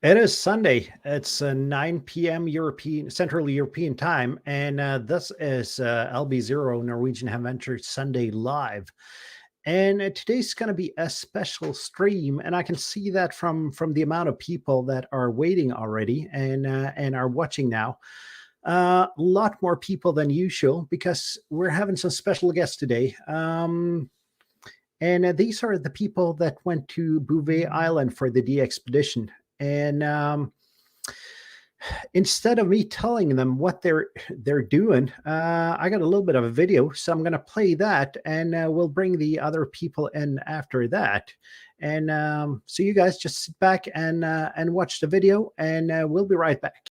It is Sunday. It's 9 p.m. Central European time, and this is LB0 Norwegian Adventure Sunday Live. And today's going to be a special stream, and I can see that from the amount of people that are waiting already and are watching now. A lot more people than usual because we're having some special guests today. And these are the people that went to Bouvet Island for the DXpedition. And instead of me telling them what they're doing, I got a little bit of a video, so I'm going to play that, and we'll bring the other people in after that. And so you guys just sit back and watch the video, and we'll be right back.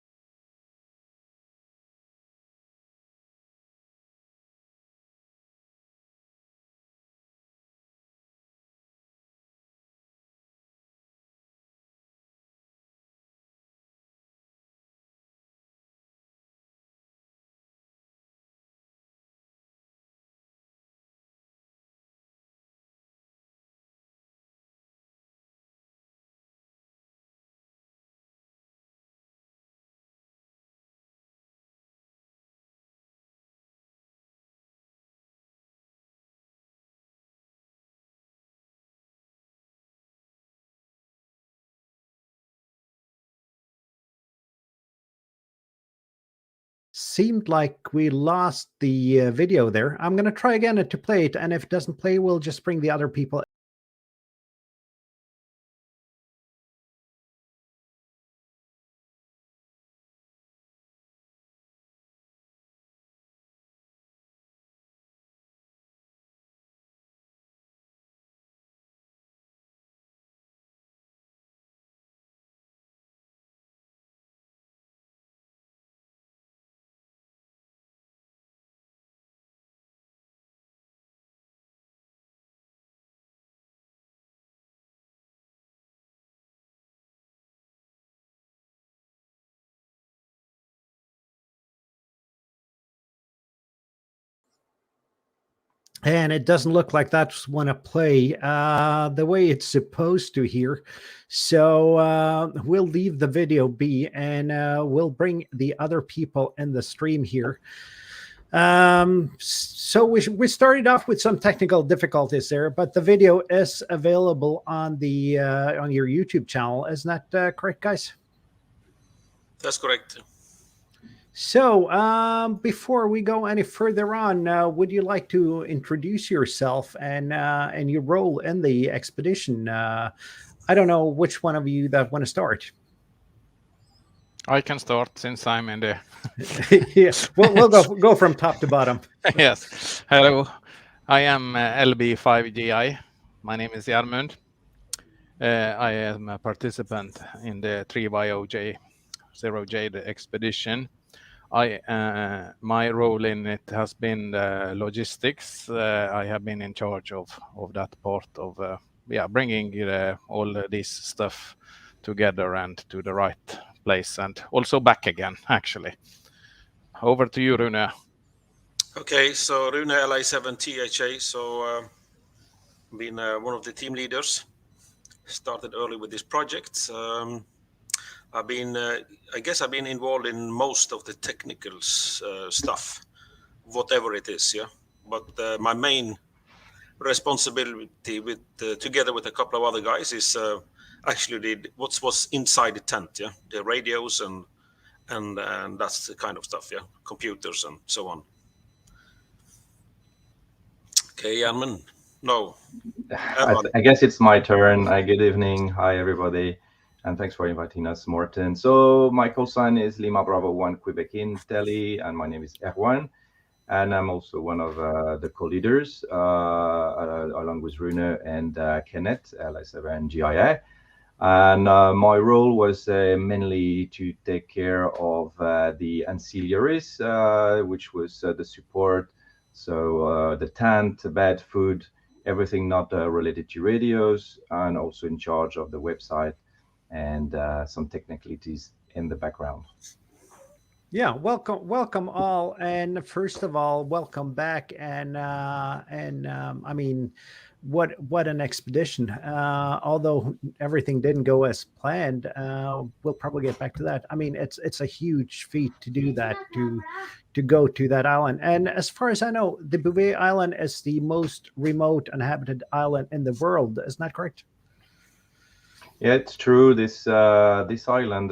Seemed like we lost the video there. I'm going to try again to play it, and if it doesn't play, we'll just bring the other people. And it doesn't look like that's want to play the way it's supposed to here. So we'll leave the video be, and we'll bring the other people in the stream here. So we started off with some technical difficulties there, but the video is available on the on your YouTube channel. Isn't that correct, guys? That's correct. So, before we go any further on, would you like to introduce yourself and your role in the expedition? I don't know which one of you that want to start. I can start since I'm in there. Yeah, we'll go from top to bottom. Yes. Hello, I am LB5GI. My name is Jarmund. I am a participant in the 3YOJ0J the expedition. My role in it has been logistics. I have been in charge of that part of bringing all this stuff together and to the right place, and also back again, actually. Over to you, Rune. Okay, so Rune LI7THA. So been one of the team leaders. Started early with this project. I've been involved in most of the technical stuff, whatever it is, yeah. But my main responsibility, together with a couple of other guys, is actually what was inside the tent, yeah, the radios and that's the kind of stuff, yeah, computers and so on. Okay, Jarmund. No. I guess it's my turn. Good evening. Hi, everybody. And thanks for inviting us, Morten. So my call sign is Lima Bravo 1 Quebec Delhi, and my name is Erwan. And I'm also one of the co-leaders, along with Rune and Kenneth, LI7GIA. And my role was mainly to take care of the ancillaries, which was the support. So the tent, bed, food, everything not related to radios, and also in charge of the website and some technicalities in the background. Yeah, welcome all, and first of all, welcome back, and I mean, what an expedition. Although everything didn't go as planned, we'll probably get back to that. I mean, it's a huge feat to do that, to go to that island. And as far as I know, the Bouvet Island is the most remote inhabited island in the world. Isn't that correct? Yeah, it's true. This island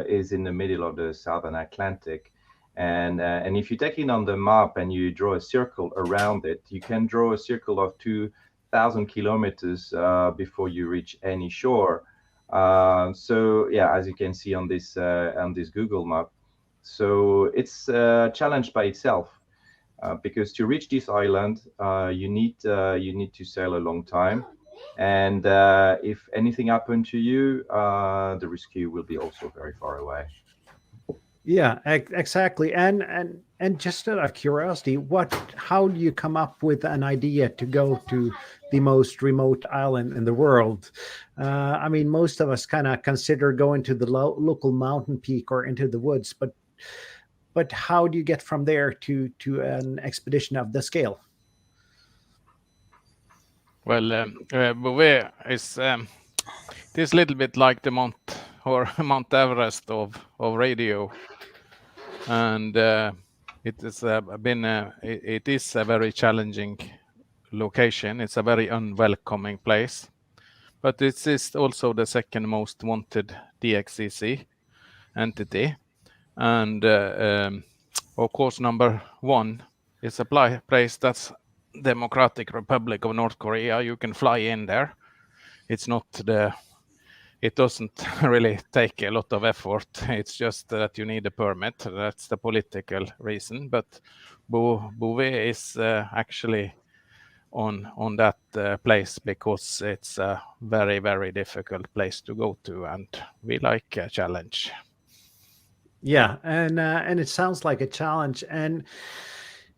is in the middle of the Southern Atlantic, and if you take it on the map and you draw a circle around it, you can draw a circle of 2,000 kilometers before you reach any shore. So yeah, as you can see on this Google map, so it's a challenge by itself. Because to reach this island, you need to sail a long time, and if anything happened to you, the rescue will be also very far away. Yeah, exactly. And just out of curiosity, how do you come up with an idea to go to the most remote island in the world? I mean, most of us kind of consider going to the local mountain peak or into the woods, but how do you get from there to an expedition of this scale? Well, Bouvet is it is a little bit like the Mount Everest of radio, and it is it is a very challenging location. It's a very unwelcoming place, but it is also the second most wanted DXCC entity, and of course number one is a place that's Democratic Republic of North Korea. You can fly in there. It doesn't really take a lot of effort. It's just that you need a permit. That's the political reason. But Bouvet is actually on that place because it's a very, very difficult place to go to, and we like a challenge. Yeah, and it sounds like a challenge.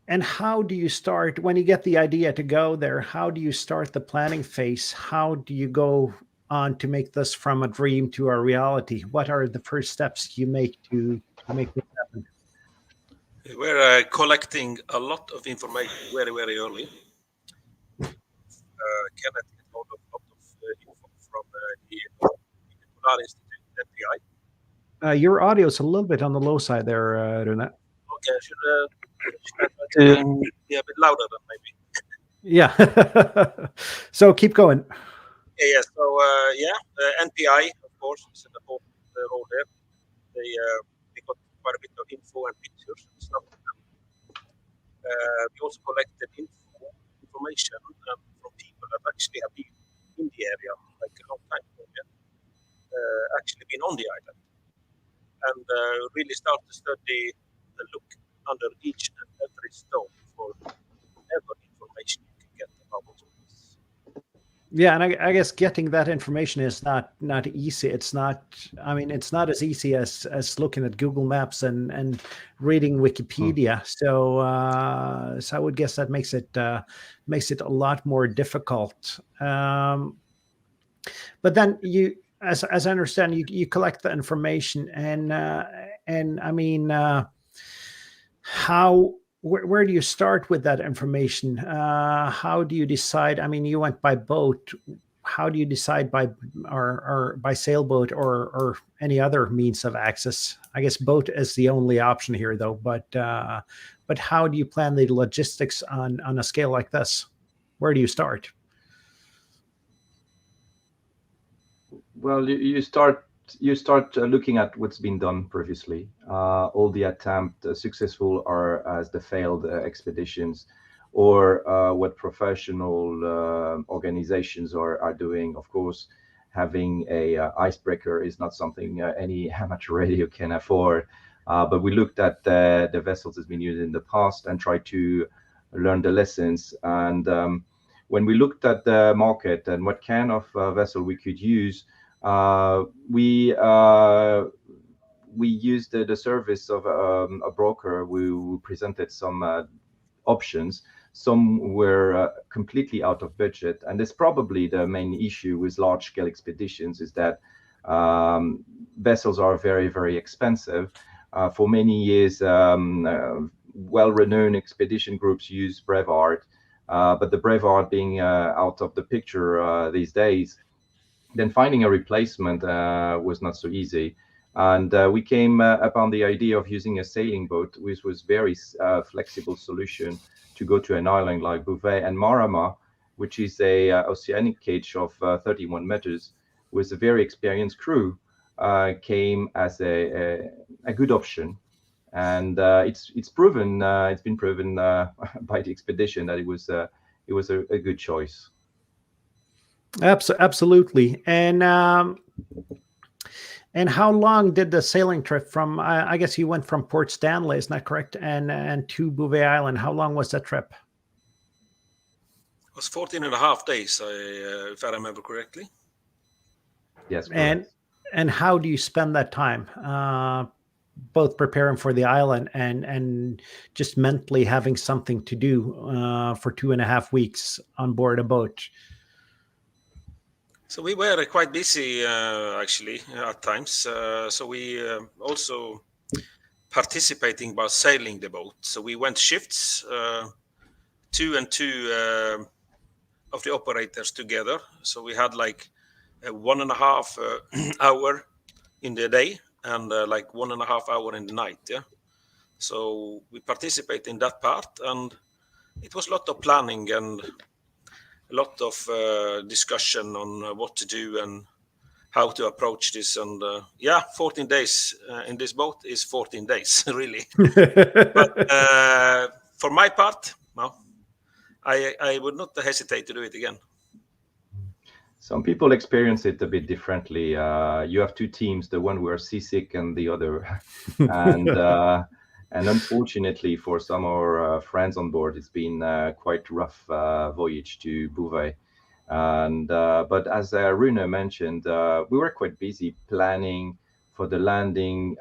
And how do you start when you get the idea to go there? How do you start the planning phase? How do you go on to make this from a dream to a reality? What are the first steps you make to make this happen? We're collecting a lot of information very, very early. Kenneth get a lot of info from the Polar Institute, NPI. Your audio is a little bit on the low side there, Rune. Okay, should be a bit louder then maybe. Yeah. So keep going. Yeah. So NPI, of course, is an important role there. They got quite a bit of info and pictures and stuff. We also collected information from people that actually have been in the area like a long time ago, actually been on the island, and really start to study and look under each and every stone for whatever information you can get about this. Yeah, and I guess getting that information is not easy. It's not. I mean, it's not as easy as looking at Google Maps and reading Wikipedia. So I would guess that makes it a lot more difficult. But then you, as I understand, you collect the information, and I mean, where do you start with that information? How do you decide? I mean, you went by boat. How do you decide by sailboat or any other means of access? I guess boat is the only option here, though. But how do you plan the logistics on a scale like this? Where do you start? Well, you start looking at what's been done previously, all the attempts, successful or as the failed expeditions, or what professional organizations are doing. Of course, having a icebreaker is not something any amateur radio can afford. But we looked at the vessels that's been used in the past and tried to learn the lessons. And when we looked at the market and what kind of vessel we could use, we used the service of a broker who presented some options. Some were completely out of budget, and that's probably the main issue with large-scale expeditions, is that vessels are very, very expensive. For many years, well-renowned expedition groups use Brevard, but the Brevard being out of the picture these days, then finding a replacement was not so easy. And we came upon the idea of using a sailing boat, which was very flexible solution to go to an island like Bouvet. And Marama, which is a oceanic cage of 31 meters, with a very experienced crew, came as a good option. And it's been proven by the expedition that it was a good choice. Absolutely. And how long did the sailing trip from, I guess you went from Port Stanley, isn't that correct? And to Bouvet Island, how long was that trip? It was 14 and a half days, if I remember correctly. Yes. Correct. And how do you spend that time? Both preparing for the island and just mentally having something to do for 2.5 weeks on board a boat. So we were quite busy actually at times. So we also participating by sailing the boat. So we went shifts, 2 and 2 of the operators together. So we had like 1.5 hour in the day and like 1.5 hour in the night. Yeah. So we participate in that part, and it was a lot of planning and a lot of discussion on what to do and how to approach this. And 14 days in this boat is 14 days, really. But for my part, no, I would not hesitate to do it again. Some people experience it a bit differently. You have two teams, the one who are seasick and the other. And unfortunately for some of our friends on board, it's been quite rough voyage to Bouvet. But as Rune mentioned, we were quite busy planning for the landing,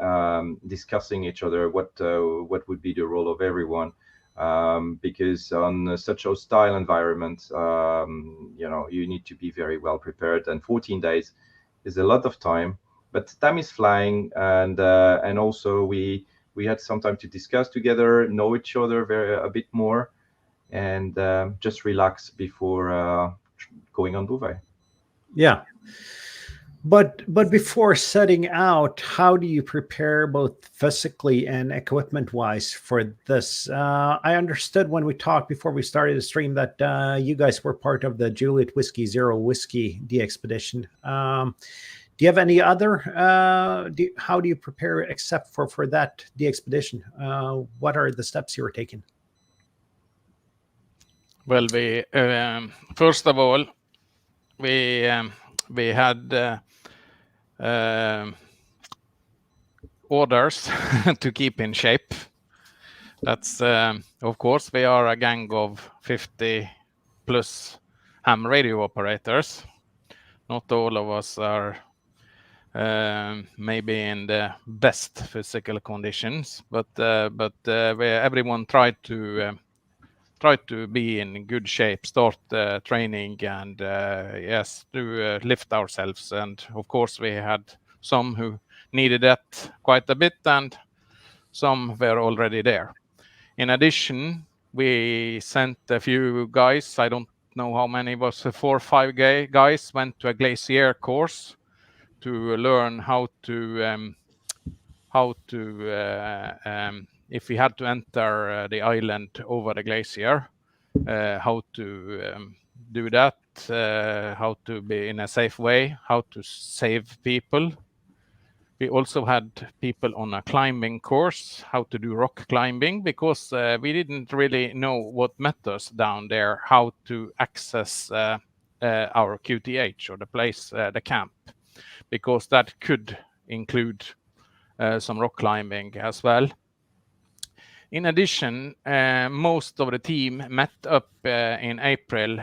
discussing each other what would be the role of everyone. Because on such a hostile environment, you need to be very well prepared. And 14 days is a lot of time, but time is flying. And also we had some time to discuss together, know each other a bit more, and just relax before going on Bouvet. Yeah. But before setting out, how do you prepare both physically and equipment wise for this? I understood when we talked before we started the stream that you guys were part of the Juliet Whiskey Zero Whiskey DXpedition. Do you have any other? How do you prepare except for that DXpedition? What are the steps you were taking? Well, we first of all we had orders to keep in shape. That's of course we are a gang of 50 plus ham radio operators. Not all of us are maybe in the best physical conditions, but everyone tried to be in good shape, start training, and to lift ourselves. And of course, we had some who needed that quite a bit, and some were already there. In addition, we sent a few guys. I don't know how many, was 4 or 5 guys went to a glacier course to learn how to if we had to enter the island over the glacier, how to do that, how to be in a safe way, how to save people. We also had people on a climbing course, how to do rock climbing, because we didn't really know what met us down there, how to access our QTH or the place, the camp, because that could include some rock climbing as well. In addition, most of the team met up in April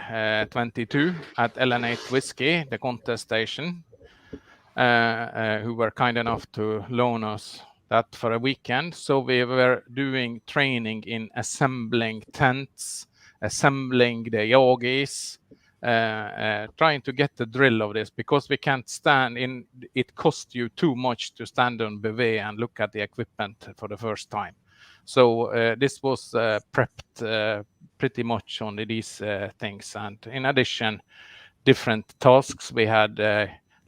22 at LN8 Whiskey, the contest station, who were kind enough to loan us that for a weekend. So we were doing training in assembling tents, assembling the yogis, trying to get the drill of this, because we can't stand in, it costs you too much to stand on Bouvet and look at the equipment for the first time. So this was prepped pretty much on these things. And in addition, different tasks. We had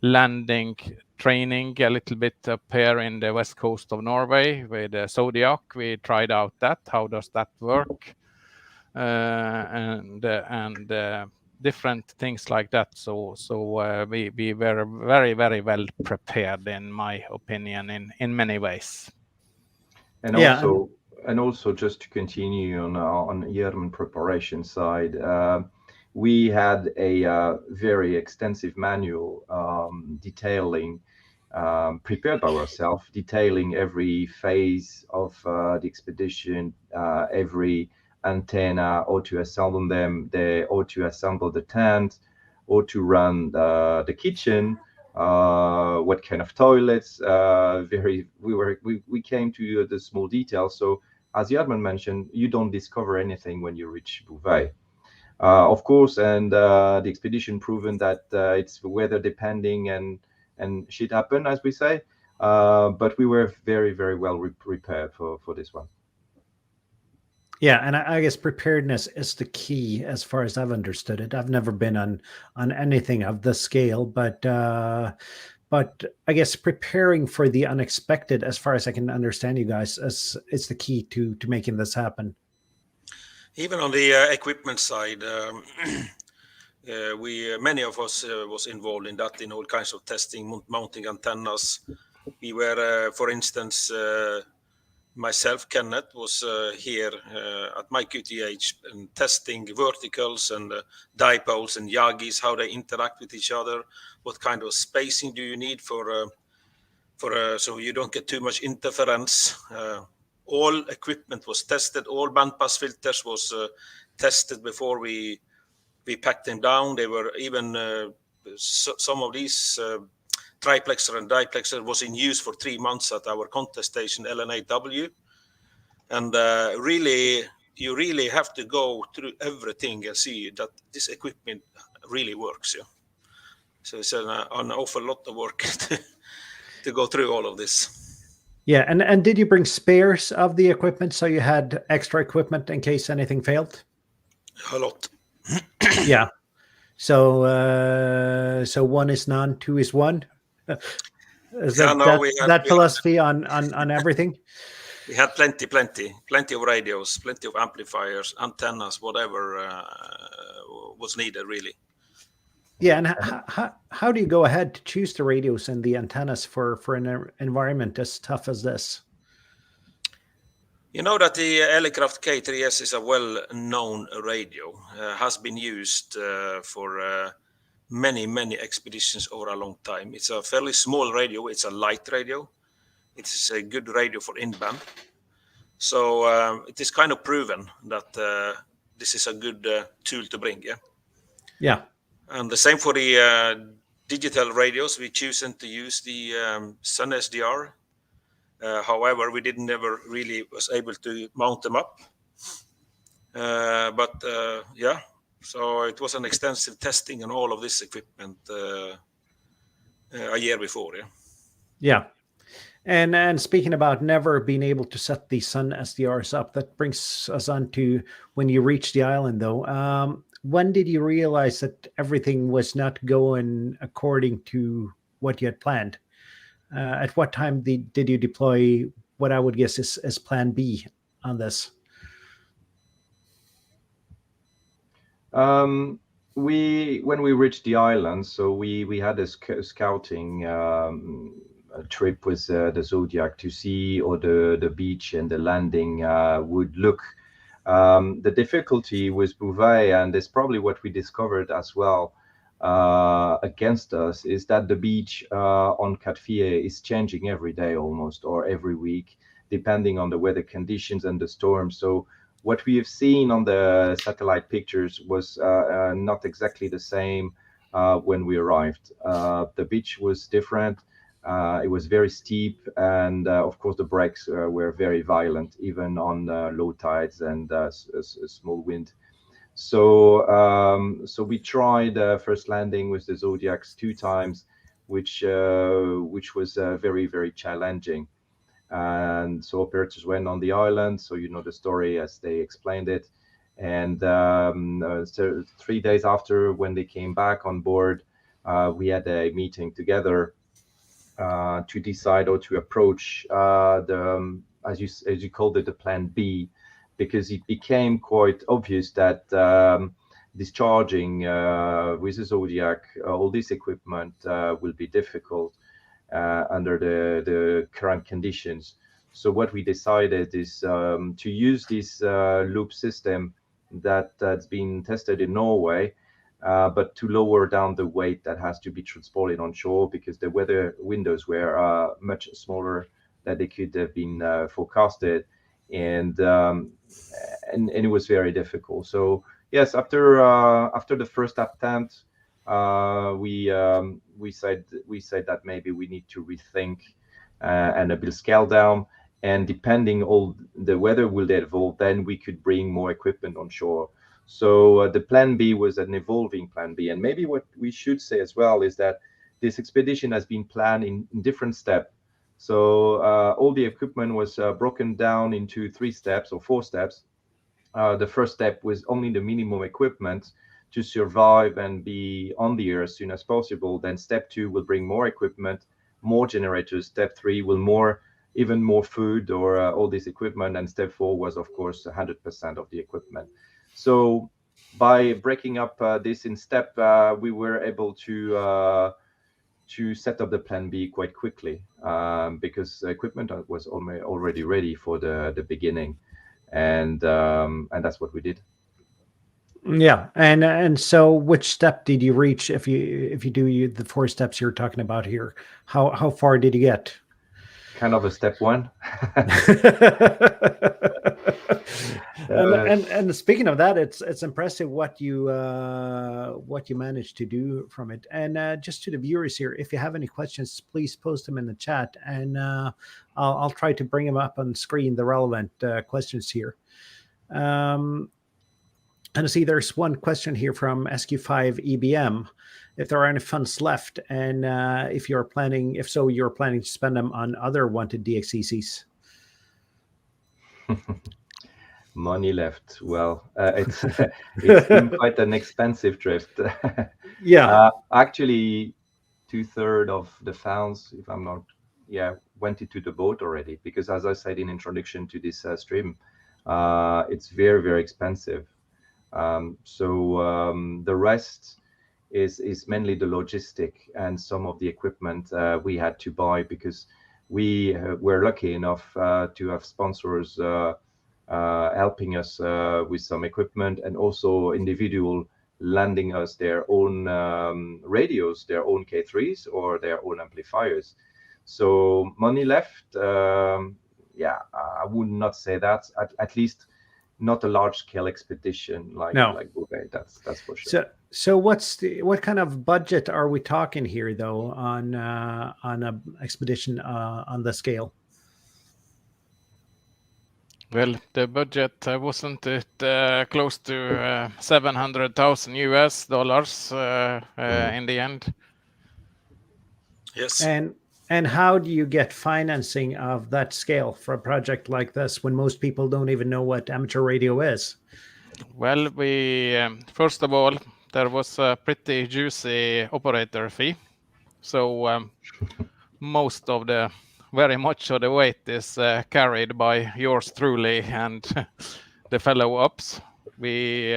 landing training a little bit up here in the west coast of Norway with Zodiac. We tried out that. How does that work? And different things like that. So we were very, very well prepared, in my opinion, in many ways. And also just to continue on German preparation side, we had a very extensive manual detailing, prepared by ourselves, detailing every phase of the expedition, every antenna, how to assemble them, how to assemble the tent, how to run the kitchen, what kind of toilets. We came to the small details. So as Jarman mentioned, you don't discover anything when you reach Bouvet. Of course, and the expedition proven that it's weather depending and shit happen, as we say. But we were very, very well prepared for this one. Yeah, and I guess preparedness is the key as far as I've understood it. I've never been on anything of this scale, but I guess preparing for the unexpected, as far as I can understand you guys, is the key to making this happen. Even on the equipment side, many of us was involved in that, in all kinds of testing, mounting antennas. We were, for instance, myself, Kenneth, was here at my QTH and testing verticals and dipoles and yagis, how they interact with each other, what kind of spacing do you need for so you don't get too much interference. All equipment was tested. All bandpass filters was tested before we packed them down. They were even some of these triplexer and diplexer was in use for 3 months at our contest station LN8W. And you really have to go through everything and see that this equipment really works. Yeah. So it's an awful lot of work to go through all of this. Yeah, and did you bring spares of the equipment, so you had extra equipment in case anything failed? A lot. Yeah. So one is none, two is one. Is that philosophy on everything? We had plenty of radios, plenty of amplifiers, antennas, whatever was needed, really. Yeah, and how do you go ahead to choose the radios and the antennas for an environment as tough as this? You know that the Elecraft K3S is a well-known radio, has been used for many expeditions over a long time. It's a fairly small radio. It's a light radio. It's a good radio for in-band. So it is kind of proven that this is a good tool to bring. Yeah. Yeah. And the same for the digital radios. We chosen to use the Sun SDR. However, we never really was able to mount them up. But yeah, so it was an extensive testing on all of this equipment a year before. Yeah. Yeah. And speaking about never being able to set the Sun SDRs up, that brings us on to when you reached the island, though. When did you realize that everything was not going according to what you had planned? At what time did you deploy what I would guess is Plan B on this? When we reached the island, so we had a scouting trip with the Zodiac to see how the beach and the landing would look. The difficulty with Bouvet, and it's probably what we discovered as well against us, is that the beach on Cap Fier is changing every day almost, or every week, depending on the weather conditions and the storm. So what we have seen on the satellite pictures was not exactly the same when we arrived. The beach was different. It was very steep, and of course the breaks were very violent, even on low tides and a small wind. So we tried first landing with the Zodiacs 2 times, which was very, very challenging. And so operators went on the island. So you know the story as they explained it. And so 3 days after, when they came back on board, we had a meeting together to decide how to approach the as you called it, the plan B, because it became quite obvious that discharging with the Zodiac all this equipment will be difficult under the current conditions. So what we decided is to use this loop system that's been tested in Norway, but to lower down the weight that has to be transported on shore, because the weather windows were much smaller than they could have been forecasted, and it was very difficult. So yes, after the first attempt, we said that maybe we need to rethink and a bit scale down, and depending on the weather will evolve, then we could bring more equipment on shore. So the plan B was an evolving plan B. And maybe what we should say as well is that this expedition has been planned in different steps. So all the equipment was broken down into 3 steps or 4 steps. The first step was only the minimum equipment to survive and be on the air as soon as possible. Then step 2 will bring more equipment, more generators. Step 3 will even more food or all this equipment. And step 4 was, of course, 100% of the equipment. So by breaking up this in step, we were able to set up the plan B quite quickly, because equipment was already ready for the beginning, and that's what we did. Yeah, and so which step did you reach? If you do the 4 steps you're talking about here, how far did you get? Kind of a step 1. And speaking of that, it's impressive what you managed to do from it. And just to the viewers here, if you have any questions, please post them in the chat, and I'll try to bring them up on screen, the relevant questions here. And I see there's one question here from SQ5EBM. If there are any funds left, and if you're planning to spend them on other wanted DXCCs. Money left. Well, it's been quite an expensive trip. Yeah. Actually, 2/3 of the funds, if I'm not, went into the boat already, because as I said in introduction to this stream, it's very, very expensive. So the rest is mainly the logistic and some of the equipment we had to buy, because we were lucky enough to have sponsors helping us with some equipment, and also individual lending us their own radios, their own K3s or their own amplifiers. So money left, I would not say that, at least not a large-scale expedition like Bouvet. That's for sure. So what kind of budget are we talking here, though, on an expedition on the scale? Well, the budget wasn't it close to $700,000 in the end? Yes. And how do you get financing of that scale for a project like this when most people don't even know what amateur radio is? Well, we first of all, there was a pretty juicy operator fee. So very much of the weight is carried by yours truly and the fellow ops. We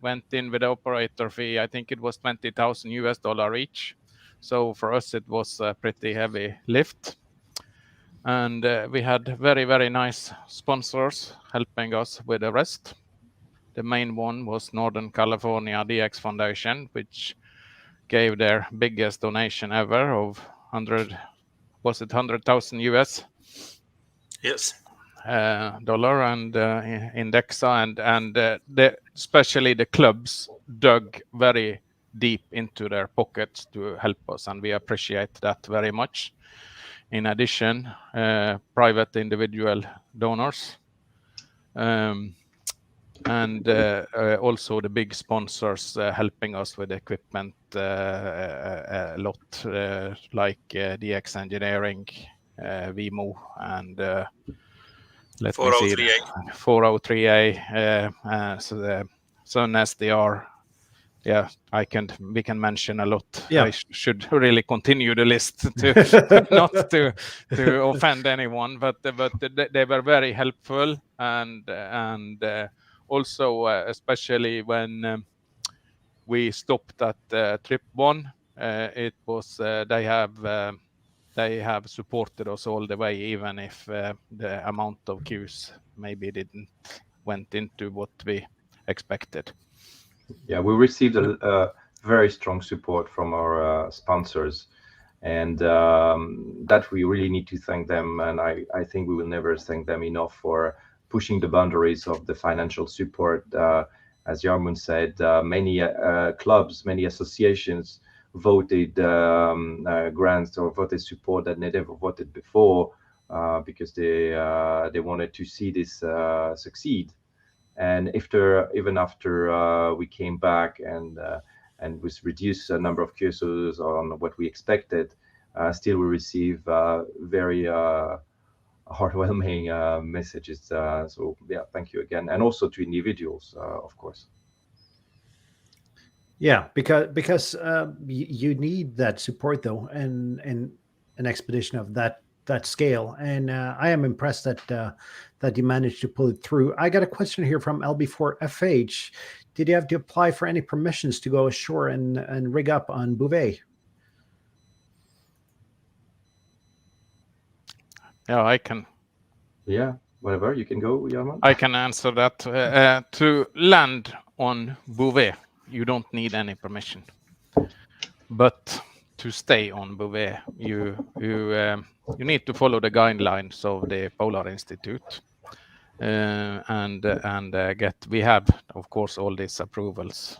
went in with the operator fee. I think it was $20,000 each. So for us, it was a pretty heavy lift. And we had very, very nice sponsors helping us with the rest. The main one was Northern California DX Foundation, which gave their biggest donation ever of $100,000? Yes. Dollar, and Indexa, and especially the clubs dug very deep into their pockets to help us, and we appreciate that very much. In addition, private individual donors, and also the big sponsors helping us with equipment a lot, like DX Engineering, VMO and let me see 403A. So the Sun SDR. Yeah, we can mention a lot. Yeah. I should really continue the list to not to offend anyone, but they were very helpful, and also especially when we stopped at trip 1, it was they have supported us all the way, even if the amount of queues maybe didn't went into what we expected. Yeah, we received a very strong support from our sponsors, and that we really need to thank them. And I think we will never thank them enough for pushing the boundaries of the financial support. As Yarmund said, many clubs, many associations voted grants or voted support that they never voted before, because they wanted to see this succeed. And even after we came back and with reduced number of cases on what we expected, still we receive very heartwarming messages. So yeah, thank you again, and also to individuals, of course. Yeah, because you need that support though, and an expedition of that scale, and I am impressed that you managed to pull it through. I got a question here from LB4FH. Did you have to apply for any permissions to go ashore and rig up on Bouvet? Yeah, I can. Yeah, whatever, you can go, Yarmund. I can answer that. To land on Bouvet, you don't need any permission, but to stay on Bouvet, you need to follow the guidelines of the Polar Institute, and we have, of course, all these approvals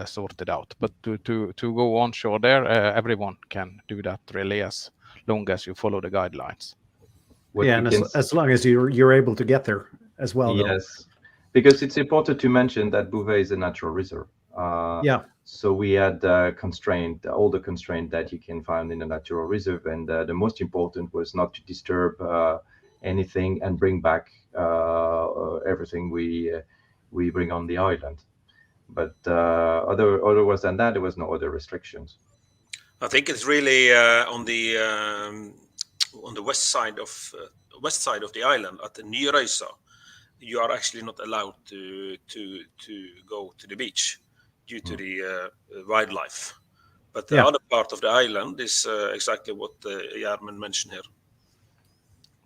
sorted out. But to go onshore there, everyone can do that really, as long as you follow the guidelines. Yeah, and as long as you're able to get there as well. Yes, because it's important to mention that Bouvet is a natural reserve. Yeah. So we had all the constraint that you can find in a natural reserve, and the most important was not to disturb anything and bring back everything we bring on the island. But otherwise than that, there was no other restrictions. I think it's really on the west side of the island at the Nyrøysa, you are actually not allowed to go to the beach due to the wildlife. But the other part of the island is exactly what Yarmund mentioned here.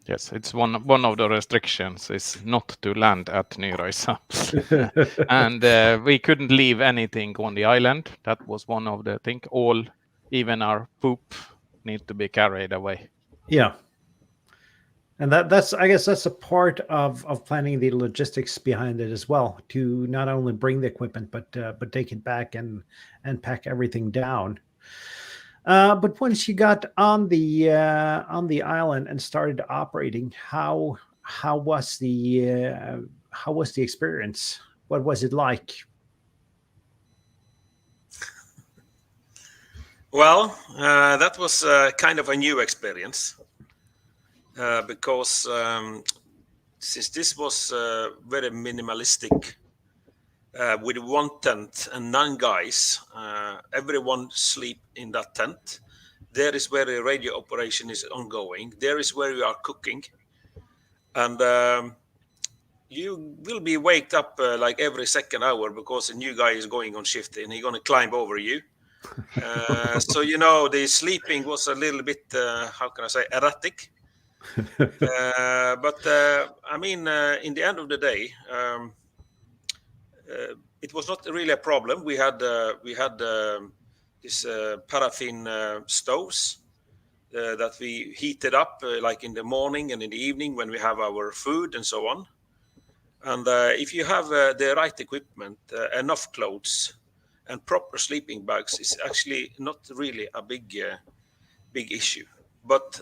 Yes, it's one of the restrictions is not to land at Nyrøysa. And we couldn't leave anything on the island. That was one of the things. Even our poop need to be carried away. Yeah. And that's I guess that's a part of planning the logistics behind it as well, to not only bring the equipment but take it back and pack everything down. But once you got on the island and started operating, how was the experience? What was it like? Well, that was kind of a new experience. Because since this was very minimalistic, with one tent and 9 guys, everyone sleep in that tent. There is where the radio operation is ongoing. There is where you are cooking, and you will be waked up like every second hour, because a new guy is going on shift and he's going to climb over you. So the sleeping was a little bit how can I say, erratic. But I mean, in the end of the day, it was not really a problem. We had this paraffin stoves that we heated up like in the morning and in the evening when we have our food and so on. And if you have the right equipment, enough clothes, and proper sleeping bags, is actually not really a big issue. But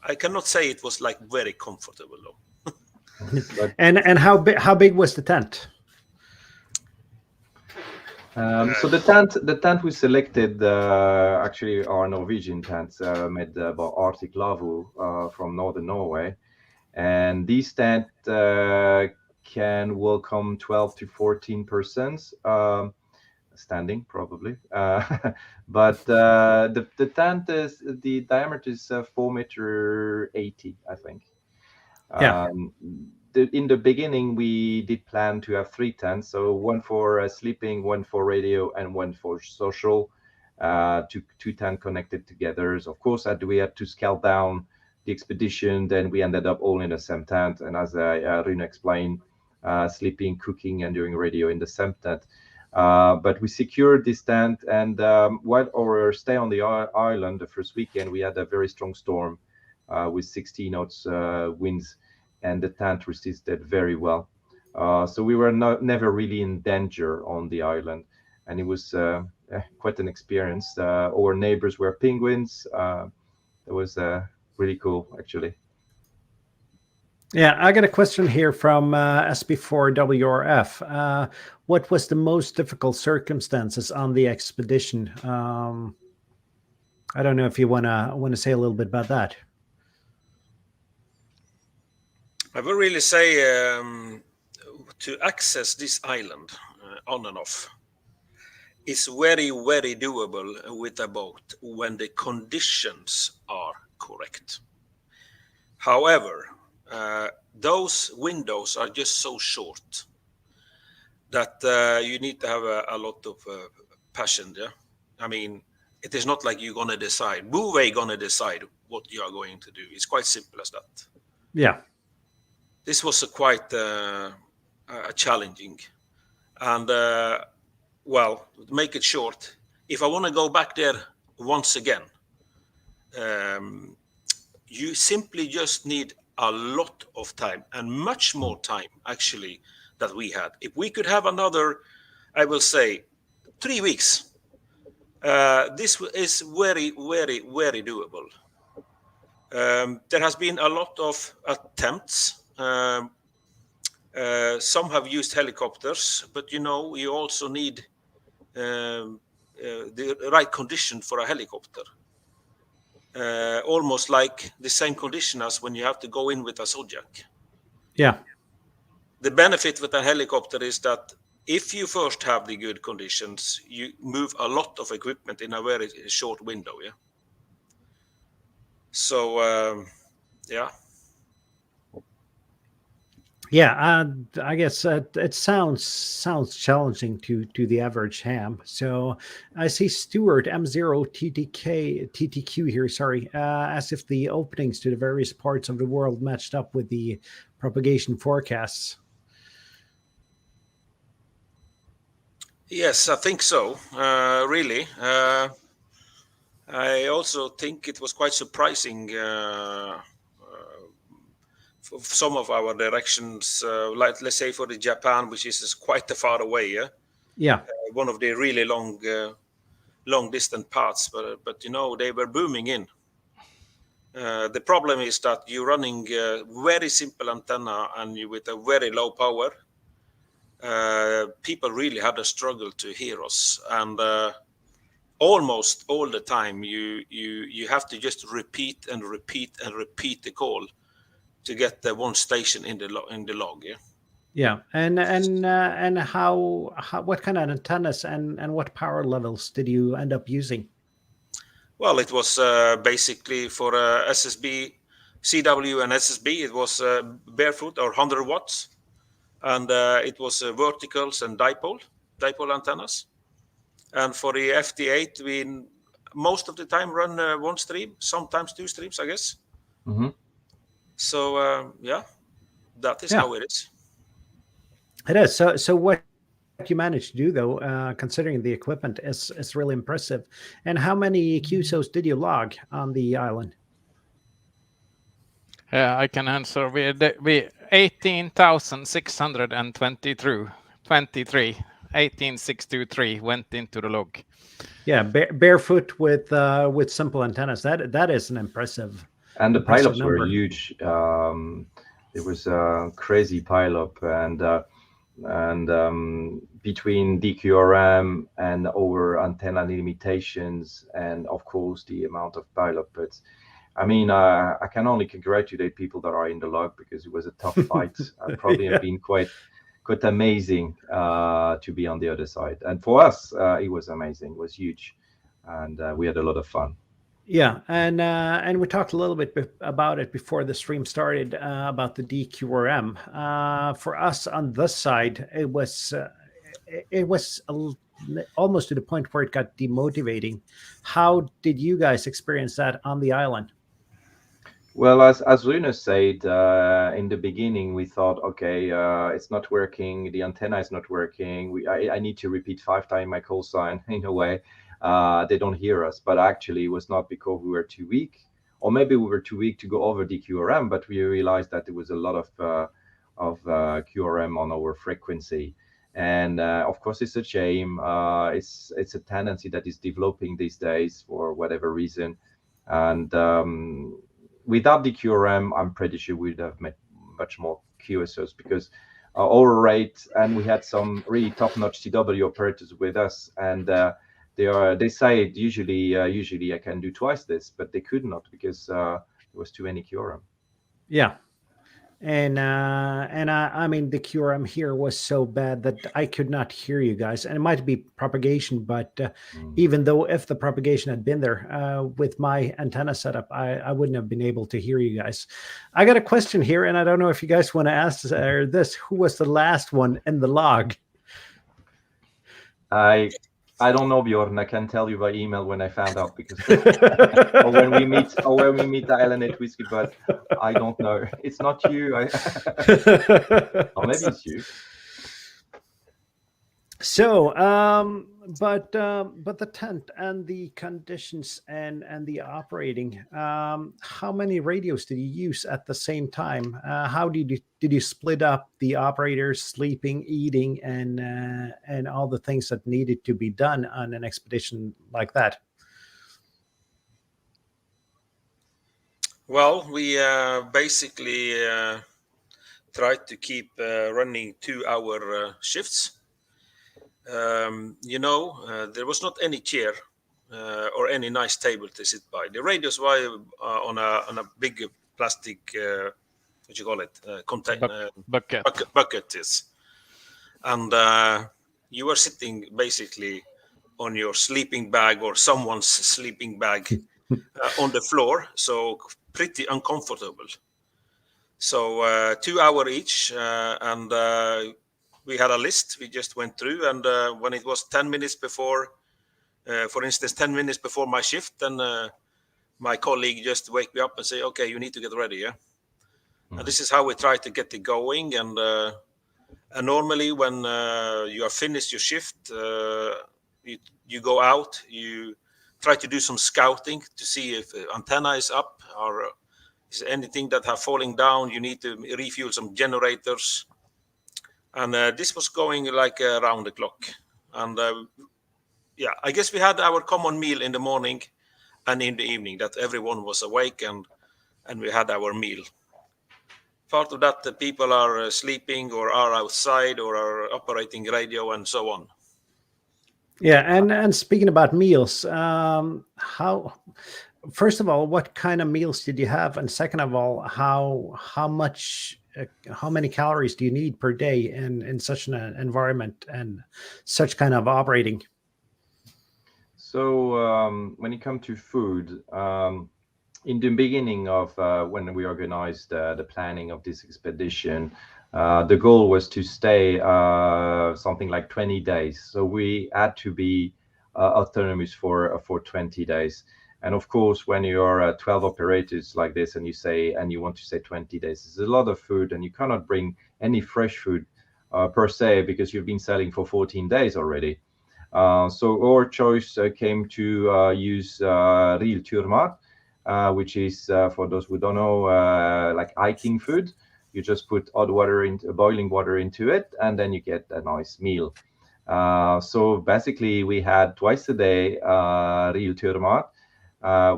I cannot say it was like very comfortable though. And how big was the tent? So the tent we selected actually are Norwegian tents made by Arctic Lavu from northern Norway, and these tents can welcome 12 to 14 persons, standing probably. But the tent is the diameter is 4.80 m, I think. Yeah. In the beginning, we did plan to have 3 tents, so one for sleeping, one for radio, and one for social. Two tents connected together. So of course, we had to scale down the expedition. Then we ended up all in the same tent, and as Rune explained, sleeping, cooking, and doing radio in the same tent. But we secured this tent, and while our stay on the island, the first weekend, we had a very strong storm with 60 knots winds, and the tent resisted very well. So we were never really in danger on the island, and it was quite an experience. Our neighbors were penguins. It was really cool, actually. Yeah, I got a question here from SB4WRF. What was the most difficult circumstances on the expedition? I don't know if you want to say a little bit about that. I will really say to access this island on and off is very, very doable with a boat when the conditions are correct. However, those windows are just so short that you need to have a lot of passion. Yeah? I mean, it is not like you're going to decide. Bouvet going to decide what you are going to do. It's quite simple as that. Yeah. This was quite challenging. And, well, to make it short, if I want to go back there once again, you simply just need a lot of time, and much more time, actually, that we had. If we could have another, I will say, 3 weeks, this is very, very, very doable. There has been a lot of attempts. Some have used helicopters, but you also need the right condition for a helicopter. Almost like the same condition as when you have to go in with a Zodiac. Yeah. The benefit with a helicopter is that if you first have the good conditions, you move a lot of equipment in a very short window. Yeah. So, yeah. Yeah, I guess it sounds challenging to the average ham. So I see Stuart M0TTQ here. Sorry, as if the openings to the various parts of the world matched up with the propagation forecasts. Yes, I think so. Really, I also think it was quite surprising. Some of our directions, like let's say for the Japan, which is quite far away, yeah, one of the really long distant paths, but they were booming in. The problem is that you're running very simple antenna and with a very low power. People really had a struggle to hear us, and almost all the time you have to just repeat and repeat and repeat the call to get the one station in the log. Yeah, and how what kind of antennas and what power levels did you end up using? Well, it was basically for SSB, CW and SSB. It was barefoot or 100 watts, and it was verticals and dipole antennas. And for the FT8, we most of the time run one stream, sometimes 2 streams, I guess. Mm-hmm. So yeah, that is how it is. It is. So what you managed to do, though, considering the equipment, is really impressive. And how many QSOs did you log on the island? I can answer. We 18,623. 18,623 went into the log. Yeah, barefoot with simple antennas. That is an impressive. And the pileups were huge. It was a crazy pileup, and and between DQRM and our antenna limitations, and of course the amount of pile-up. But I mean, I can only congratulate people that are in the log, because it was a tough fight. I probably have been quite amazing to be on the other side. And for us, it was amazing. It was huge, and we had a lot of fun. Yeah, and we talked a little bit about it before the stream started, about the DQRM. For us on this side, it was almost to the point where it got demotivating. How did you guys experience that on the island? Well, as Rune said, in the beginning, we thought, okay, it's not working. The antenna is not working. I need to repeat 5 times my call sign in a way. They don't hear us, but actually it was not because we were too weak, or maybe we were too weak to go over DQRM, but we realized that there was a lot of QRM on our frequency. And of course, it's a shame. It's a tendency that is developing these days for whatever reason. And without the QRM, I'm pretty sure we'd have met much more QSOs, because our rate, and we had some really top-notch CW operators with us, and they say usually I can do twice this, but they could not, because there was too many QRM. Yeah. And I mean, the QRM here was so bad that I could not hear you guys. And it might be propagation, but even though if the propagation had been there, with my antenna setup, I wouldn't have been able to hear you guys. I got a question here, and I don't know if you guys want to ask this. Who was the last one in the log? I don't know, Bjorn. I can tell you by email when I found out, because or when we meet the Island at Whiskey, but I don't know. It's not you. Or maybe it's you. So, but the tent and the conditions and the operating, how many radios did you use at the same time? How did you split up the operators, sleeping, eating, and all the things that needed to be done on an expedition like that? Well, we basically tried to keep running 2-hour shifts. There was not any chair or any nice table to sit by. The radios were on a big plastic, what you call it, container bucket. Yes. And you were sitting basically on your sleeping bag or someone's sleeping bag on the floor, so pretty uncomfortable. So 2 hours each, and we had a list we just went through, and when it was 10 minutes before, for instance, 10 minutes before my shift, then my colleague just wake me up and say, okay, you need to get ready. Yeah. And this is how we try to get it going. And normally when you are finished your shift, you go out, you try to do some scouting to see if antenna is up, or is there anything that have fallen down. You need to refuel some generators. And this was going like around the clock. And I guess we had our common meal in the morning and in the evening, that everyone was awake and we had our meal. Part of that, the people are sleeping or are outside or are operating radio and so on. Yeah, and speaking about meals, first of all, what kind of meals did you have? And second of all, how many calories do you need per day in such an environment and such kind of operating? So when it comes to food, in the beginning of when we organized the planning of this expedition, the goal was to stay something like 20 days. So we had to be autonomous for 20 days. And of course, when you're 12 operators like this and you want to say 20 days, it's a lot of food, and you cannot bring any fresh food per se, because you've been sailing for 14 days already. So our choice came to use real turmat, which is, for those who don't know, like hiking food. You just put boiling water into it, and then you get a nice meal. So basically, we had twice a day real turmat,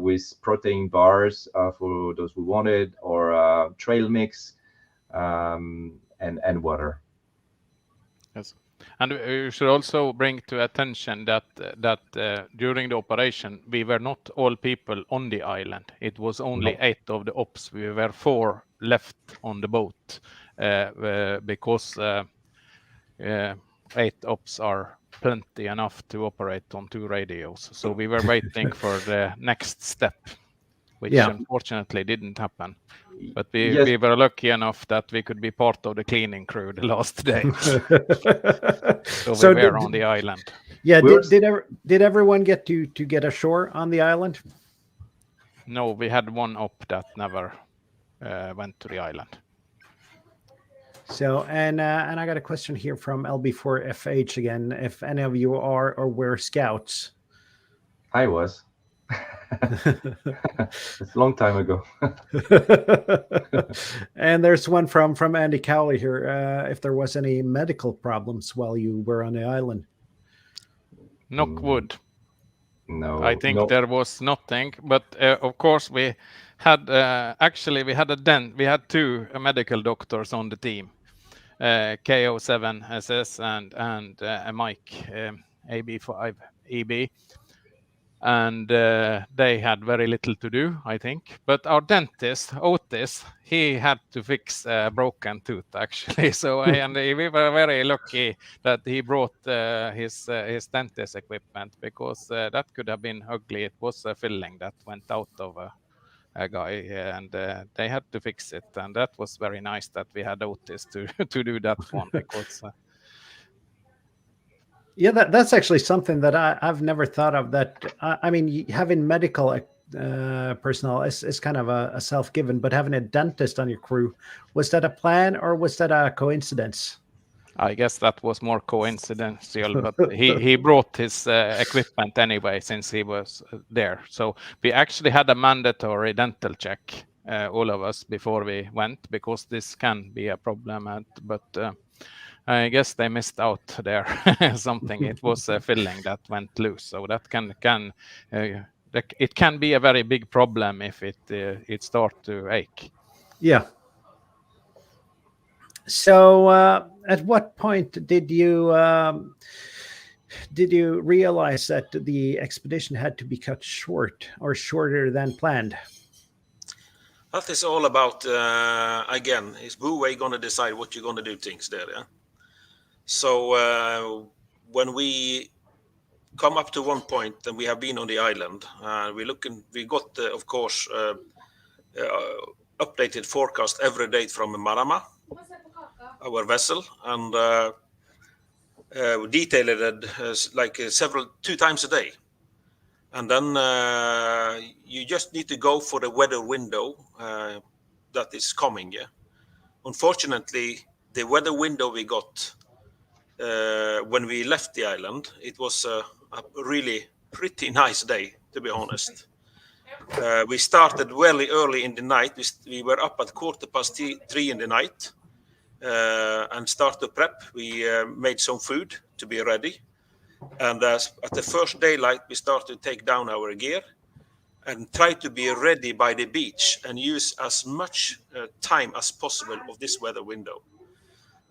with protein bars for those who wanted, or trail mix, and water. Yes, and you should also bring to attention that during the operation we were not all people on the island. It was only 8 of the ops. We were 4 left on the boat because 8 ops are plenty enough to operate on 2 radios. So we were waiting for the next step, which unfortunately didn't happen. But we were lucky enough that we could be part of the cleaning crew the last day. So we were on the island. Yeah, did everyone get to get ashore on the island? No, we had one op that never went to the island. So, and I got a question here from LB4FH again. If any of you are or were scouts? I was. It's a long time ago. And there's one from Andy Cowley here. If there was any medical problems while you were on the island? Knock wood. No, I think there was nothing, but of course we had we had 2 medical doctors on the team, KO7SS and Mike AB5 EB, and they had very little to do, I think. But our dentist Otis, he had to fix a broken tooth actually. So and we were very lucky that he brought his dentist equipment, because that could have been ugly. It was a filling that went out of a guy, and they had to fix it, and that was very nice that we had Otis to do that one, because yeah, that's actually something that I've never thought of. That I mean, having medical personnel is kind of a self-given, but having a dentist on your crew, was that a plan or was that a coincidence? I guess that was more coincidental, but he brought his equipment anyway since he was there. So we actually had a mandatory dental check, all of us, before we went, because this can be a problem. But I guess they missed out there something. It was a filling that went loose, so that it can be a very big problem if it starts to ache. Yeah. So at what point did you realize that the expedition had to be cut short or shorter than planned? That is all about, again, is Bouvet going to decide what you're going to do things there, yeah? So when we come up to one point, and we have been on the island, we got, of course, updated forecast every day from Marama, our vessel, and detailed it like 2 times a day. And then you just need to go for the weather window that is coming, yeah? Unfortunately, the weather window we got when we left the island, it was a really pretty nice day, to be honest. We started very early in the night. We were up at 3:15 in the night and started to prep. We made some food to be ready. And at the first daylight, we started to take down our gear and try to be ready by the beach and use as much time as possible of this weather window.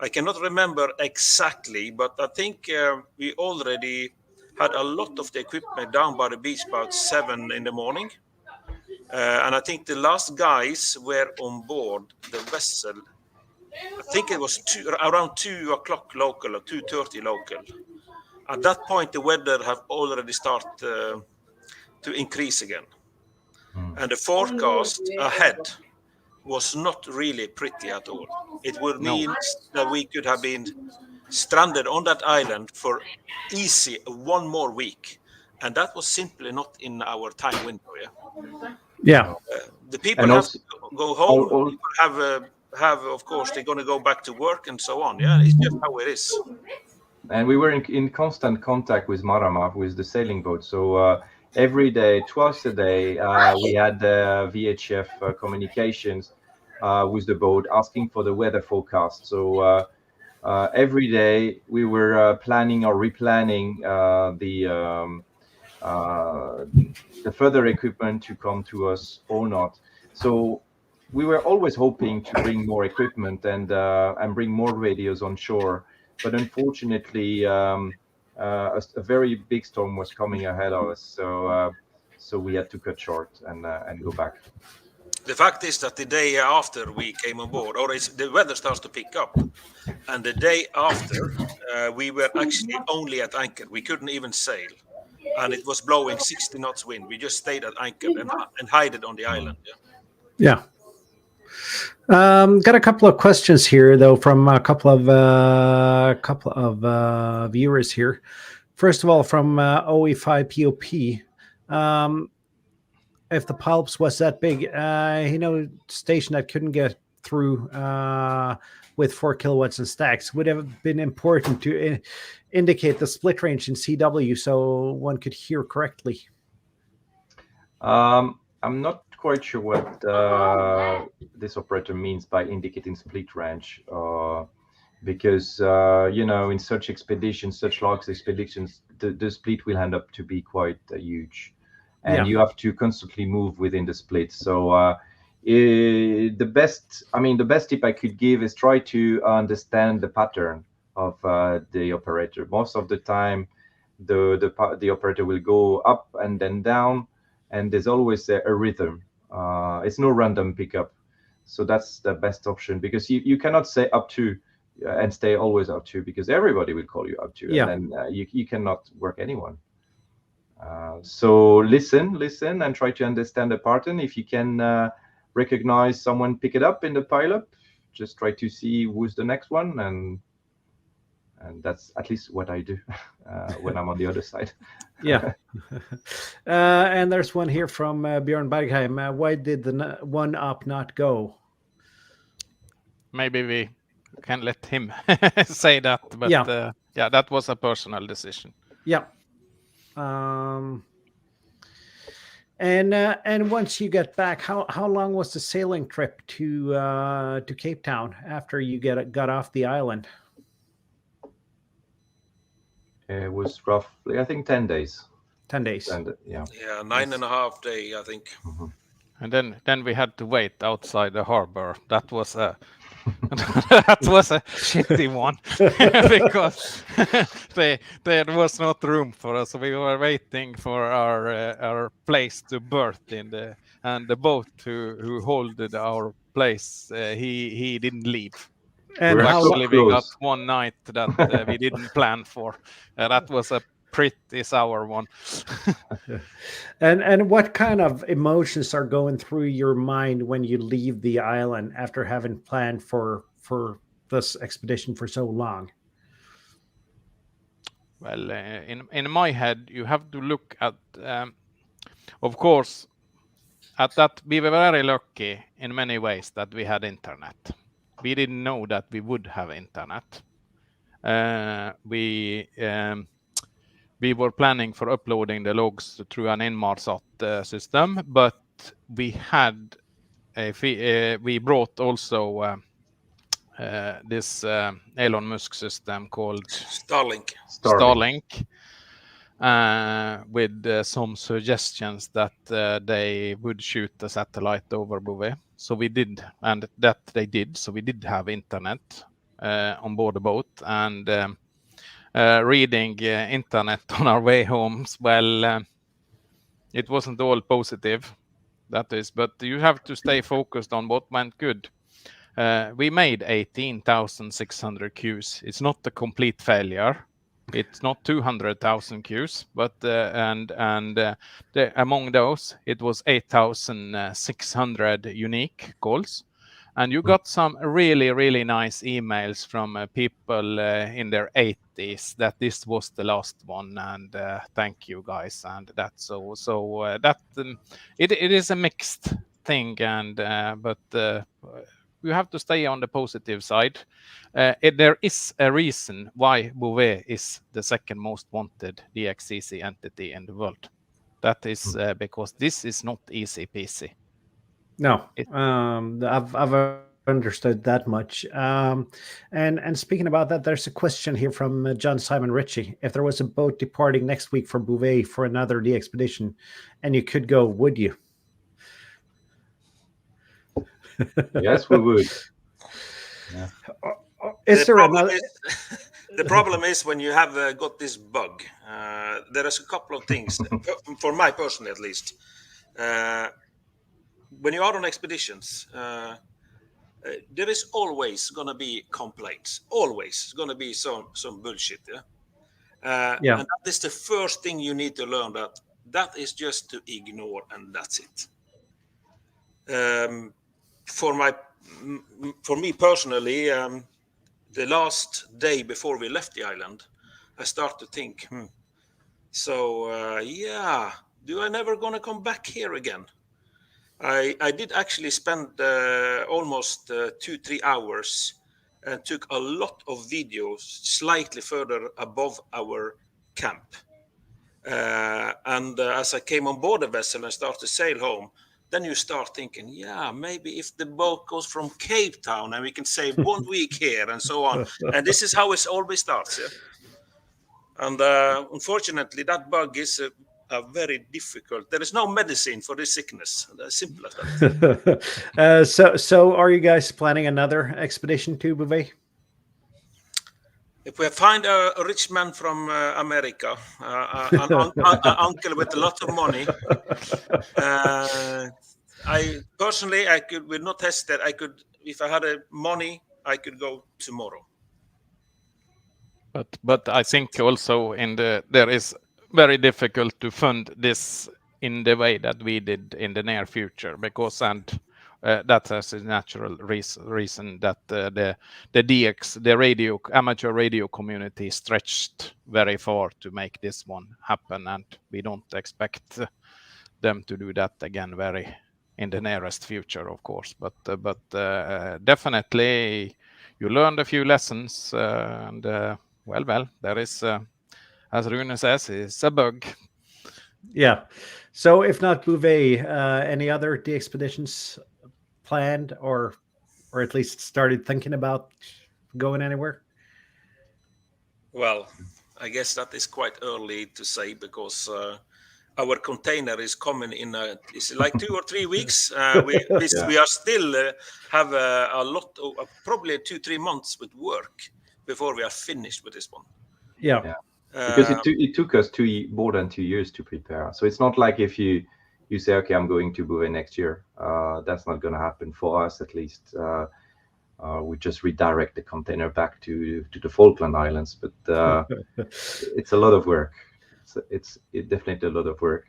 I cannot remember exactly, but I think we already had a lot of the equipment down by the beach about 7 in the morning. And I think the last guys were on board the vessel. I think it was around 2 o'clock local or 2:30 local. At that point, the weather have already started to increase again. And the forecast ahead was not really pretty at all. It would mean that we could have been stranded on that island for easy 1 more week. And that was simply not in our time window. Yeah. The people have to go home. People have, of course, they're going to go back to work and so on. Yeah, it's just how it is. And we were in constant contact with Marama, with the sailing boat. So every day, twice a day, we had VHF communications with the boat, asking for the weather forecast. So every day we were planning or replanning the further equipment to come to us or not. So we were always hoping to bring more equipment and bring more radios on shore, but unfortunately, a very big storm was coming ahead of us, so we had to cut short and go back. The fact is that the day after we came on board, the weather starts to pick up, and the day after we were actually only at anchor. We couldn't even sail, and it was blowing 60 knots wind. We just stayed at anchor and hid it on the island. Yeah. Got a couple of questions here, though, from a couple of viewers here. First of all, from OE5POP. If the polyps was that big, station that couldn't get through with 4 kilowatts and stacks would have been important to indicate the split range in CW so one could hear correctly. I'm not quite sure what this operator means by indicating split range, because in such expeditions, such large expeditions, the split will end up to be quite huge. And you have to constantly move within the split. So the best tip I could give is try to understand the pattern of the operator. Most of the time, the operator will go up and then down, and there's always a rhythm. It's no random pickup. So that's the best option, because you cannot say up to and stay always up to, because everybody will call you up to, and then you cannot work anyone. So listen and try to understand the pattern. If you can recognize someone pick it up in the pileup, just try to see who's the next one, and that's at least what I do when I'm on the other side. And there's one here from Björn Bergheim. Why did the one up not go? Maybe we can let him say that, but that was a personal decision. And once you get back, how long was the sailing trip to Cape Town after you got off the island? It was roughly, I think, 10 days. 10 days. 9.5 days, I think. Mm-hmm. And then we had to wait outside the harbor. That was a that was a shitty one because there was not room for us. We were waiting for our place to berth and the boat who holded our place. He didn't leave. And actually we got one night that we didn't plan for. That was a pretty sour one. And what kind of emotions are going through your mind when you leave the island after having planned for this expedition for so long? Well, in my head, you have to look at, of course, at that we were very lucky in many ways that we had internet. We didn't know that we would have internet. We were planning for uploading the logs through an Inmarsat system, but we had we brought also this Elon Musk system called Starlink. With some suggestions that they would shoot a satellite over Bouvet. So we did, and that they did. So we did have internet on board the boat, and reading internet on our way home. Well, it wasn't all positive, that is, but you have to stay focused on what went good. We made 18,600 Qs. It's not a complete failure. It's not 200,000 Qs, but among those, it was 8,600 unique calls. And you got some really, really nice emails from people in their 80s that this was the last one, and thank you guys, and that's so that it is a mixed thing, and but you have to stay on the positive side. There is a reason why Bouvet is the second most wanted DXCC entity in the world. That is because this is not easy peasy. No, I've understood that much. And speaking about that, there's a question here from John Simon Ritchie. If there was a boat departing next week for Bouvet for another DXpedition, and you could go, would you? Yes, we would. Is there another? The problem is when you have got this bug, there is a couple of things, for my personally at least. When you are on expeditions, there is always going to be complaints. Always going to be some bullshit. Yeah. And that is the first thing you need to learn, that is just to ignore, and that's it. For me personally, the last day before we left the island, I start to think, do I never gonna come back here again? I did actually spend almost 2-3 hours and took a lot of videos slightly further above our camp. And as I came on board the vessel and started to sail home, then you start thinking, maybe if the boat goes from Cape Town and we can save 1 week here and so on. And this is how it always starts. Yeah? And unfortunately, that bug is very difficult. There is no medicine for this sickness. As simple as that. So are you guys planning another expedition to Bouvet? If we find a rich man from America, an uncle with a lot of money, I personally, would not hesitate. If I had money, I could go tomorrow. But I think also there is very difficult to fund this in the way that we did in the near future, because that has a natural reason that the DX, the amateur radio community stretched very far to make this one happen, and we don't expect them to do that again in the nearest future, of course. But definitely you learned a few lessons, and well, there is, as Rune says, it's a bug. Yeah. So if not Bouvet, any other DXpeditions planned or at least started thinking about going anywhere? Well, I guess that is quite early to say, because our container is coming in it's like 2 or 3 weeks. We are still have a lot of probably 2-3 months with work before we are finished with this one. Yeah. Because it took us more than 2 years to prepare. So it's not like if you say, okay, I'm going to Bouvet next year. That's not going to happen for us, at least. We just redirect the container back to the Falkland Islands. But it's a lot of work. It's definitely a lot of work.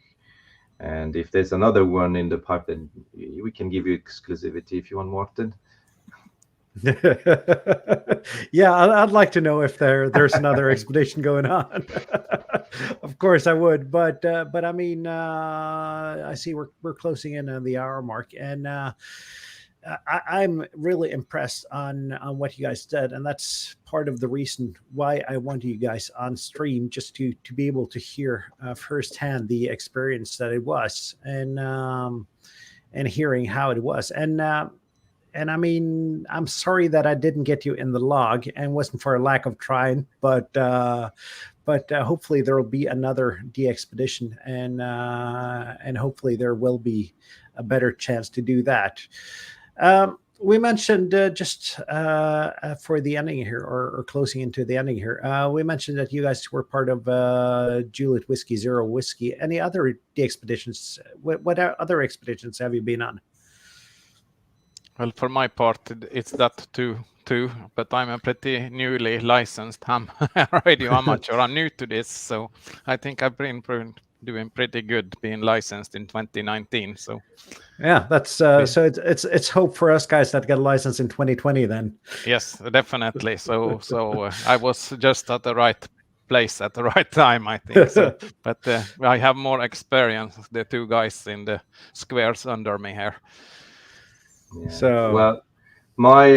And if there's another one in the pipe, then we can give you exclusivity if you want, Martin. Yeah, I'd like to know if there's another expedition going on. Of course I would, but I mean, I see we're closing in on the hour mark, and I'm really impressed on what you guys did, and that's part of the reason why I wanted you guys on stream, just to be able to hear firsthand the experience that it was, and hearing how it was, and I mean, I'm sorry that I didn't get you in the log, and wasn't for a lack of trying, but hopefully there will be another DXpedition, and hopefully there will be a better chance to do that. We mentioned just for the ending here, or closing into the ending here, we mentioned that you guys were part of Juliet Whiskey Zero Whiskey. Any other DXpeditions? What other expeditions have you been on? Well, for my part, it's that too. But I'm a pretty newly licensed ham radio amateur. I'm new to this, so I think I've been doing pretty good being licensed in 2019. So yeah, that's so it's hope for us guys that get a license in 2020 then. Yes, definitely. So I was just at the right place at the right time, I think. So, but I have more experience. The two guys in the squares under me here. Yeah. So well, my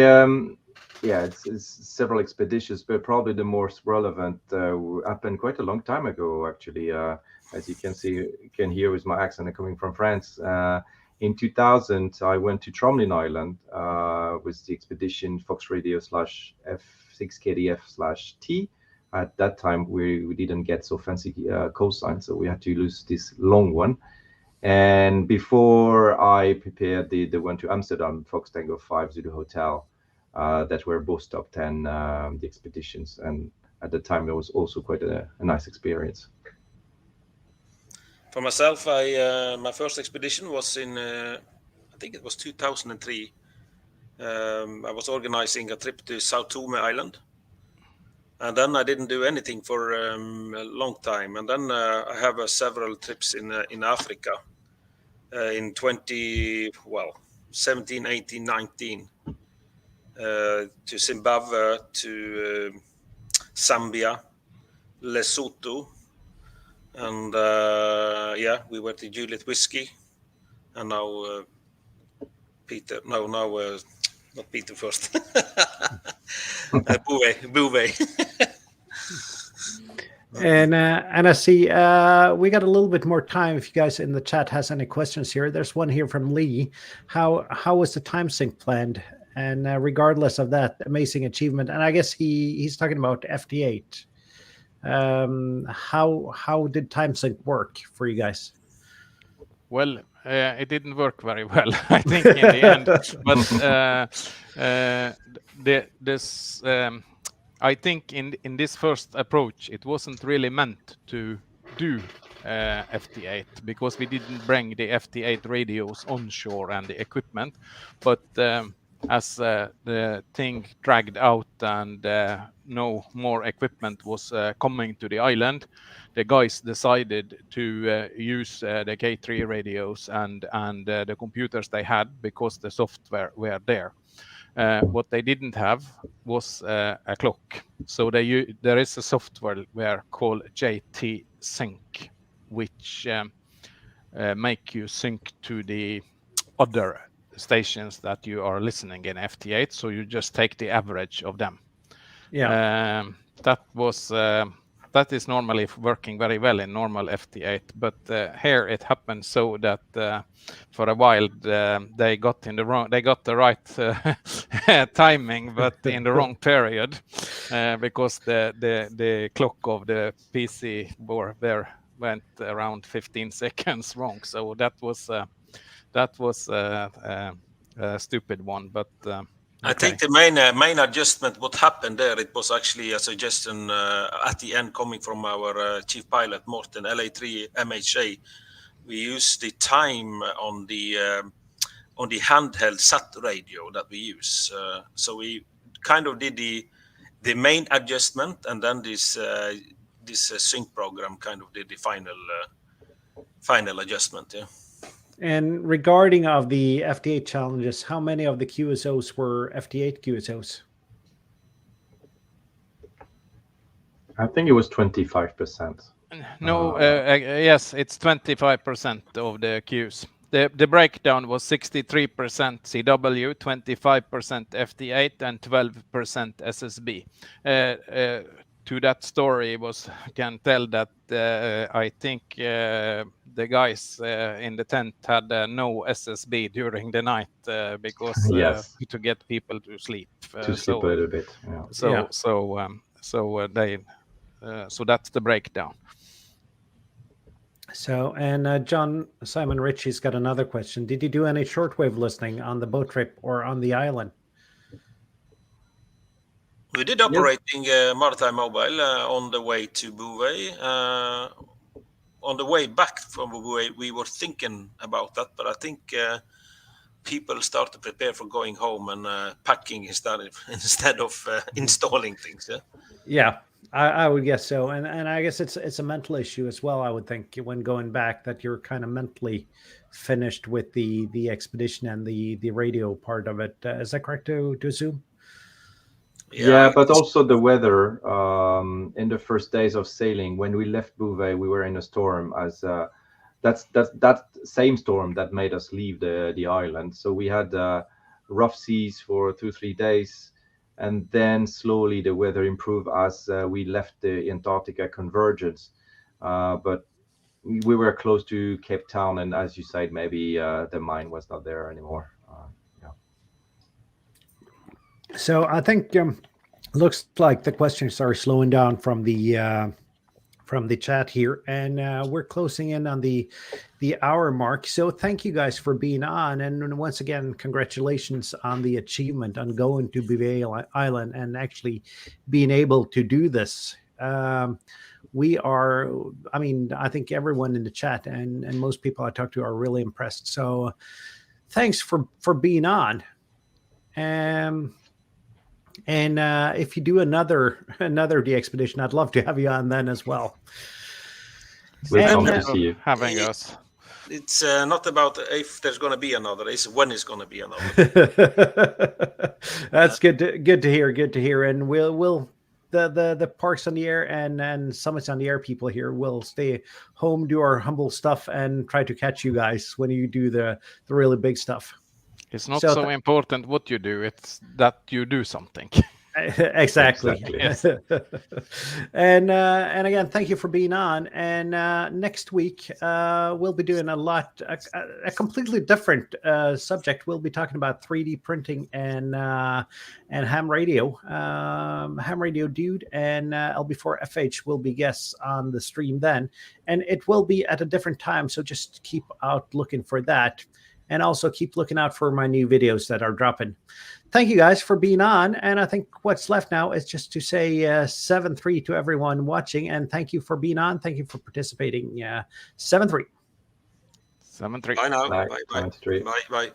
it's several expeditions, but probably the most relevant happened quite a long time ago, actually. As you can hear with my accent, coming from France. In 2000, I went to Tromlin Island with the expedition Fox Radio /F6KDF/T. At that time, we didn't get so fancy cosine, so we had to use this long one. And before I prepared the one to Amsterdam, Fox Tango 5 Zulu Hotel, that were both top 10 the expeditions. And at the time, it was also quite a nice experience. For myself, my first expedition was in, I think it was 2003. I was organizing a trip to Sao Tome Island. And then I didn't do anything for a long time. And then I have several trips in Africa in 17, 18, 19. To Zimbabwe, to Zambia, Lesotho. And we were to Juliet Whiskey. And now Peter, not Peter first. Bouvet. And I see we got a little bit more time. If you guys in the chat has any questions here, there's one here from Lee. How was the time sync planned? And regardless of that amazing achievement, and I guess he's talking about FT8. How did time sync work for you guys? Well, it didn't work very well, I think, in the end. But I think in this first approach, it wasn't really meant to do FT8 because we didn't bring the FT8 radios onshore and the equipment. But as the thing dragged out and no more equipment was coming to the island, the guys decided to use the K3 radios and the computers they had because the software were there. What they didn't have was a clock. So there is a software called JT Sync, which make you sync to the other stations that you are listening in FT8. So you just take the average of them. Yeah. That is normally working very well in normal FT8, but here it happened so that for a while they got the right timing, but in the wrong period because the clock of the PC went around 15 seconds wrong. So that was a stupid one, but. I think the main adjustment, what happened there, it was actually a suggestion at the end coming from our chief pilot, Morten, LA3 MHA. We used the time on the handheld sat radio that we use. So we kind of did the main adjustment, and then this sync program kind of did the final adjustment. Yeah. And regarding of the FT8 challenges, how many of the QSOs were FT8 QSOs? I think it was 25%. No, yes, it's 25% of the queues. The breakdown was 63% CW, 25% FT8, and 12% SSB. To that story can tell that I think the guys in the tent had no SSB during the night because yes. To get people to sleep. Sleep a little bit. Yeah. So that's the breakdown. So, and John Simon Ritchie's got another question. Did you do any shortwave listening on the boat trip or on the island? We did operating Maritime Mobile on the way to Bouvet. On the way back from Bouvet, we were thinking about that, but I think people start to prepare for going home and packing instead of installing things. Yeah. Yeah, I would guess so, and I guess it's a mental issue as well. I would think when going back that you're kind of mentally finished with the expedition and the radio part of it. Is that correct to assume? Yeah, but also the weather in the first days of sailing. When we left Bouvet, we were in a storm. That's that same storm that made us leave the island. So we had rough seas for 2-3 days, and then slowly the weather improved as we left the Antarctica convergence. But we were close to Cape Town, and as you said, maybe the mine was not there anymore. So I think looks like the questions are slowing down from from the chat here, and we're closing in on the hour mark. So thank you guys for being on, and once again, congratulations on the achievement on going to Bouvet Island and actually being able to do this. We are, I mean, I think everyone in the chat and most people I talk to are really impressed. So thanks for being on. And if you do another DXpedition, I'd love to have you on then as well. We'll come to see you. Having us. It's not about if there's going to be another, it's when it's going to be another. That's good to hear. Good to hear. And we'll the Parks on the Air and Summits on the Air people here will stay home, do our humble stuff, and try to catch you guys when you do the really big stuff. It's not so important what you do, it's that you do something. Exactly. Yes. And again, thank you for being on. And next week we'll be doing a completely different subject. We'll be talking about 3D printing and ham radio. Ham radio dude and LB4FH will be guests on the stream then, and it will be at a different time. So just keep out looking for that. And also keep looking out for my new videos that are dropping. Thank you guys for being on. And I think what's left now is just to say 7-3 to everyone watching. And thank you for being on. Thank you for participating. 7-3. 7-3. Bye now. Bye. Bye. Bye. 7-3. Bye. Bye.